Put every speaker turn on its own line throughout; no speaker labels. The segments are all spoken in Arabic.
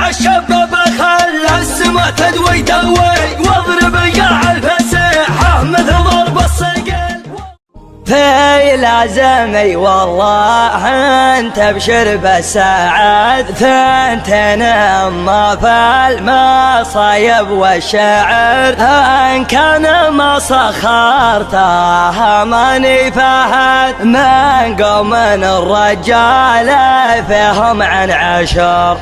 عالشباب خلى السما تدوي دوي، واضرب يا الفسيحة مثل ضرب الصقل. في لازمي والله انت ابشر بالسعد، ثنتين اما في المصايب والشعر، ان كان ما سخرتها ماني فهد من قوم الرجال فيهم عن عشر.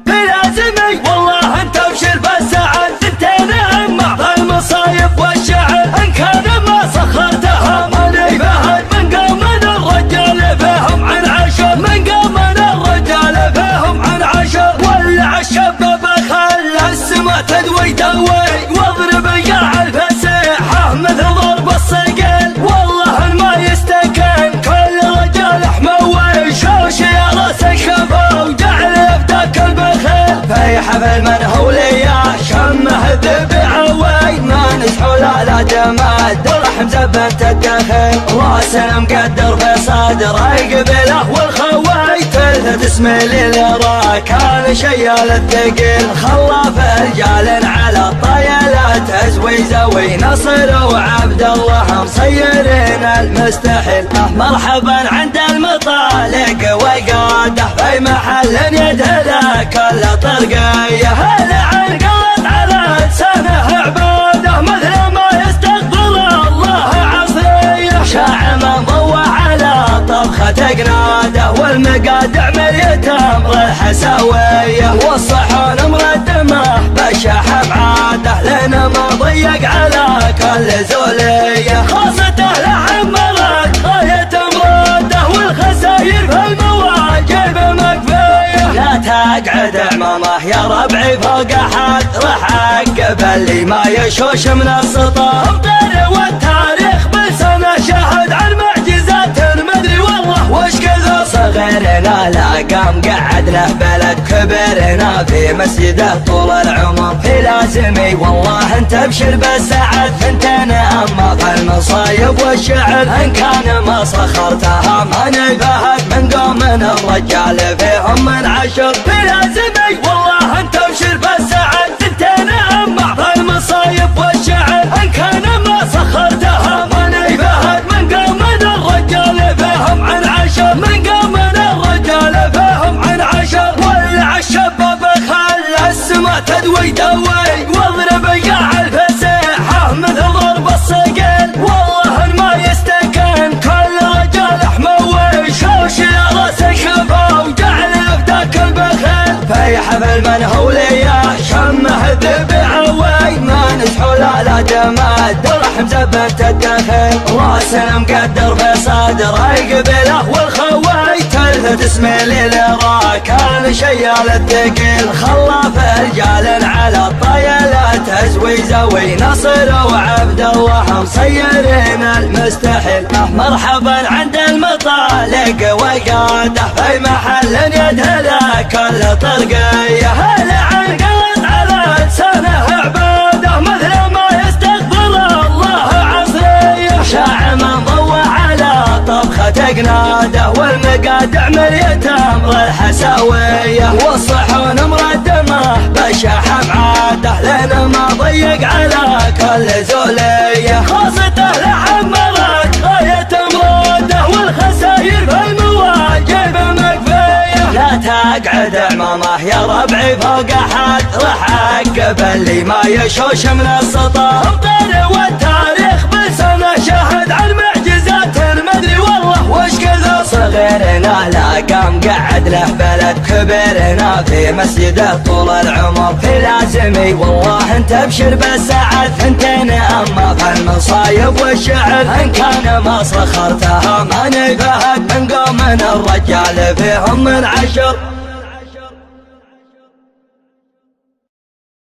في لازمي والله انت ابشر بالسعد، ثنتين اما في المصايب والشعر، ان كان ما سخرتها ماني فهد من قوم الرجال فيهم عن عشر، من قوم الرجال فيهم عن عشر. ولع الشباب خلى السما تدوي دوي، واضرب يا الفسيحة مثل ضرب الصقل، والله ما يستكن كل رجال حموي، شوش يا راس الشفا وجعل يفتك البخيل. في حفل من هو ليا شمه ذبعوي، ما نسحو لا جماد ورحم زبنت الدخل، راس مقدر في صدره يقبله والخوي، تلثت اسمي للرا كان شيال الثقيل، خلاف رجال على الطيلات ازوي زوي، نصر وعبد الله مصيرين المستحيل. مرحبا عند المطالق وقاده في محل يدهله كل طرقيه، هلا عن قلت على لسانه عباده مثل ما يستقبل الله عصريه، شاع منضوى على طبخة قناده، والمقادع مليت امر الحساويه، والصحون مردمه بالشاحه بعاده، لنا ما ضيق على كل زوليه، خاصته لعمرت غايه مراده، والخساير في المواجب مكفيه. لا تقعد عمامه يا ربعي فوق احد، راح اقبل لي ما يشوش من السطح، امطار والتاريخ بلسنه شهد عن معجزات مدري والله وش كثر. صغيرنا لا قام قعد له بلد، كبرنا في مسجده طول العمر. في لازمي والله انت ابشر بالسعد، ثنتين اما في المصايب والشعر، ان كان ما سخرتها ماني فهد من قوم الرجال فيهم من عشر. في لازمي والله انت ابشر بالسعد، ثنتين اما في المصايب والشعر، ان كان ما سخرتها ماني فهد من قوم الرجال فيهم عن عشر، من قوم الرجال فيهم عن عشر. ولع الشباب خلى السما تدوي دوي، واضرب يا الفسيحة مثل ضرب الصقل، والله ما يستكن كل رجال حموي، شوش يا راس الشفا وجعل يفتك البخيل. في حفل من هو ليا شمه ذبعوي، ما نسحو لا جماد ورحم زبنت الدخل، راس مقدر في صدره يقبله والخوي، تلثت اسمي للرا كان شيال الثقيل، خلاف رجال على الطيلات ازوي زوي، نصر وعبد الله مصيرين المستحيل. مرحبا عند المطالق وقاده في محل يدهله كل طرقيه، هلا عن قلت على لسانه عباده مثل ما يستقبل الله عصريه، شاع منضوى على طبخة قناده، والمقادع مليت امر الحساويه، والصحون مردمه بالشاحه بعاده، لنا ما ضيق على كل زوليه، خاصته لعمرت غايه مراده، والخساير في المواجب مكفيه. لا تقعد عمامه يا ربعي فوق احد، راح اقبل لي ما يشوش من السطح، امطار والتاريخ بلسنه شهد عن معجزات مدري والله وش كثر. صغيرنا لا قام قعد له بلد، كبرنا في مسجده طول العمر. في لازمي والله انت ابشر بالسعد، ثنتين اما في المصايب والشعر، ان كان ما سخرتها ماني فهد من قوم الرجال فيهم من عشر.